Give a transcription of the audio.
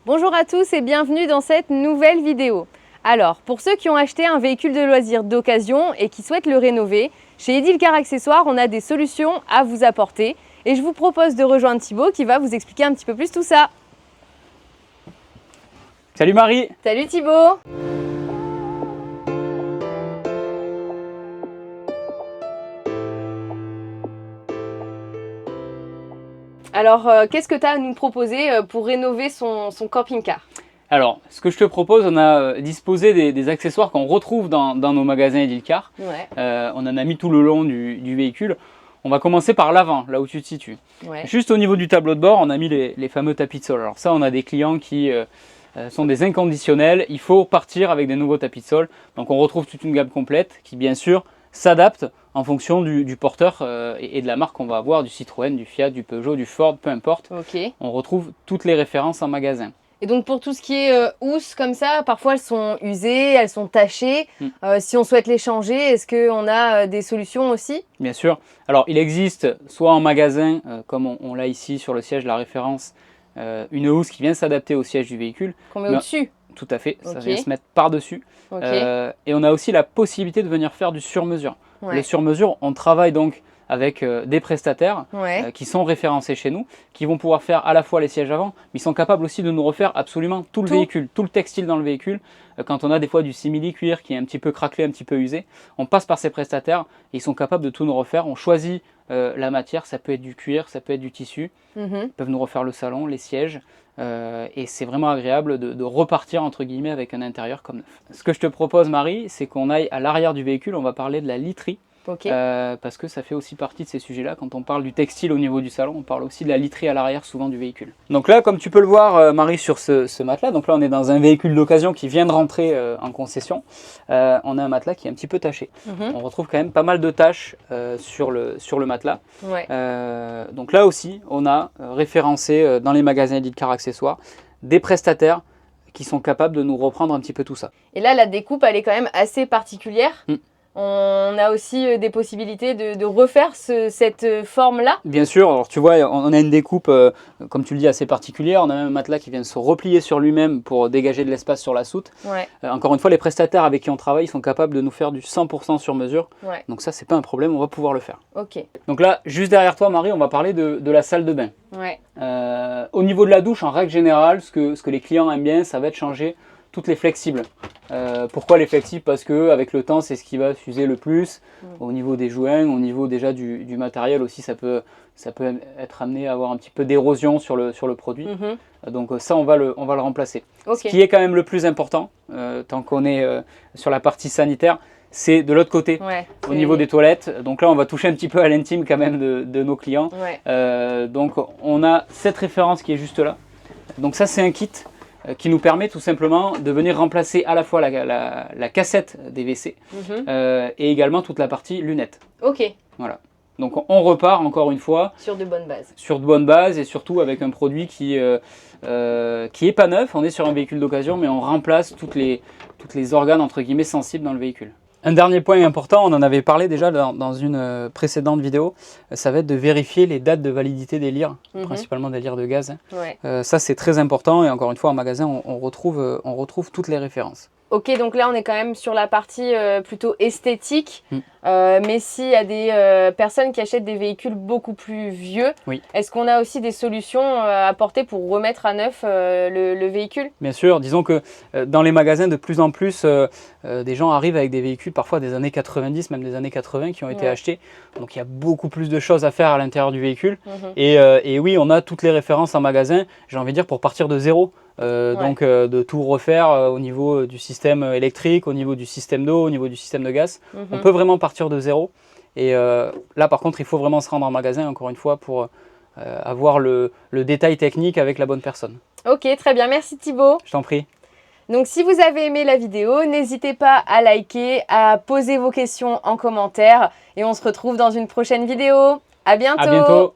Bonjour à tous et bienvenue dans cette nouvelle vidéo. Alors, pour ceux qui ont acheté un véhicule de loisirs d'occasion et qui souhaitent le rénover, chez Edilcar Accessoires, on a des solutions à vous apporter et je vous propose de rejoindre Thibaut qui va vous expliquer un petit peu plus tout ça. Salut Marie! Salut Thibaut! Alors, qu'est-ce que tu as à nous proposer pour rénover son camping-car? Alors, ce que je te propose, on a disposé des accessoires qu'on retrouve dans nos magasins Edilcar. Ouais. On en a mis tout le long du véhicule. On va commencer par l'avant, là où tu te situes. Ouais. Juste au niveau du tableau de bord, on a mis les fameux tapis de sol. Alors ça, on a des clients qui sont des inconditionnels. Il faut partir avec des nouveaux tapis de sol. Donc on retrouve toute une gamme complète qui, bien sûr, s'adapte en fonction du porteur et de la marque qu'on va avoir, du Citroën, du Fiat, du Peugeot, du Ford, peu importe. Ok. On retrouve toutes les références en magasin. Et donc pour tout ce qui est housses comme ça, parfois elles sont usées, elles sont tachées. Si on souhaite les changer, est-ce qu'on a des solutions aussi? Bien sûr. Alors il existe soit en magasin, comme on l'a ici sur le siège, la référence, une housse qui vient s'adapter au siège du véhicule. Qu'on met au-dessus? Tout à fait, ça Ok. vient se mettre par-dessus. Ok. Et on a aussi la possibilité de venir faire du sur-mesure. Ouais. Le sur-mesure, on travaille donc avec des prestataires Ouais. qui sont référencés chez nous, qui vont pouvoir faire à la fois les sièges avant, mais ils sont capables aussi de nous refaire absolument tout le véhicule, tout le textile dans le véhicule. Quand on a des fois du simili-cuir qui est un petit peu craquelé, un petit peu usé, on passe par ces prestataires et ils sont capables de tout nous refaire. On choisit la matière, ça peut être du cuir, ça peut être du tissu. Ils peuvent nous refaire le salon, les sièges. Et c'est vraiment agréable de repartir entre guillemets avec un intérieur comme neuf. Ce que je te propose Marie, c'est qu'on aille à l'arrière du véhicule, on va parler de la literie. Ok. Parce que ça fait aussi partie de ces sujets-là. Quand on parle du textile au niveau du salon, on parle aussi de la literie à l'arrière souvent du véhicule. Donc là, comme tu peux le voir Marie sur ce matelas, donc là on est dans un véhicule d'occasion qui vient de rentrer en concession. On a un matelas qui est un petit peu taché. On retrouve quand même pas mal de taches sur le matelas. Ouais. Donc là aussi, on a référencé dans les magasins Edilcar Accessoires des prestataires qui sont capables de nous reprendre un petit peu tout ça. Et là, la découpe, elle est quand même assez particulière. On a aussi des possibilités de refaire cette forme-là. Bien sûr, alors tu vois, on a une découpe, comme tu le dis, assez particulière. On a même un matelas qui vient se replier sur lui-même pour dégager de l'espace sur la soute. Ouais. Encore une fois, les prestataires avec qui on travaille sont capables de nous faire du 100% sur mesure. Ouais. Donc ça, c'est pas un problème, on va pouvoir le faire. Ok. Donc là, juste derrière toi, Marie, on va parler de la salle de bain. Ouais. Au niveau de la douche, en règle générale, ce que les clients aiment bien, ça va être changer toutes les flexibles. Pourquoi les flexibles? Parce que avec le temps, c'est ce qui va s'user le plus. Au niveau des joints, au niveau déjà du matériel aussi, ça peut être amené à avoir un petit peu d'érosion sur le produit. Donc ça, on va le remplacer. Ok. Ce qui est quand même le plus important, tant qu'on est sur la partie sanitaire, c'est de l'autre côté, Ouais, au niveau des toilettes. Donc là, on va toucher un petit peu à l'intime quand même de nos clients. Ouais. Donc on a cette référence qui est juste là. Donc ça, c'est un kit qui nous permet tout simplement de venir remplacer à la fois la cassette des WC et également toute la partie lunettes. Ok. Voilà. Donc on repart encore une fois Sur de bonnes bases. sur de bonnes bases et surtout avec un produit qui est pas neuf. On est sur un véhicule d'occasion, mais on remplace toutes les organes entre guillemets sensibles dans le véhicule. Un dernier point important, on en avait parlé déjà dans une précédente vidéo, ça va être de vérifier les dates de validité des lyres, principalement des lyres de gaz. Ouais. Ça c'est très important et encore une fois en magasin on retrouve toutes les références. Ok, donc là on est quand même sur la partie plutôt esthétique. Mais s'il y a des personnes qui achètent des véhicules beaucoup plus vieux, est-ce qu'on a aussi des solutions à apporter pour remettre à neuf le véhicule? Bien sûr, disons que dans les magasins de plus en plus, des gens arrivent avec des véhicules parfois des années 90, même des années 80 qui ont été achetés. Donc il y a beaucoup plus de choses à faire à l'intérieur du véhicule. Et oui, on a toutes les références en magasin, j'ai envie de dire, pour partir de zéro. Donc de tout refaire au niveau du système électrique, au niveau du système d'eau, au niveau du système de gaz. On peut vraiment partir de zéro. Et là par contre il faut vraiment se rendre en magasin encore une fois pour avoir le détail technique avec la bonne personne. Ok, très bien, merci Thibaut. Je t'en prie. Donc si vous avez aimé la vidéo, n'hésitez pas à liker, à poser vos questions en commentaire et on se retrouve dans une prochaine vidéo. À bientôt. À bientôt.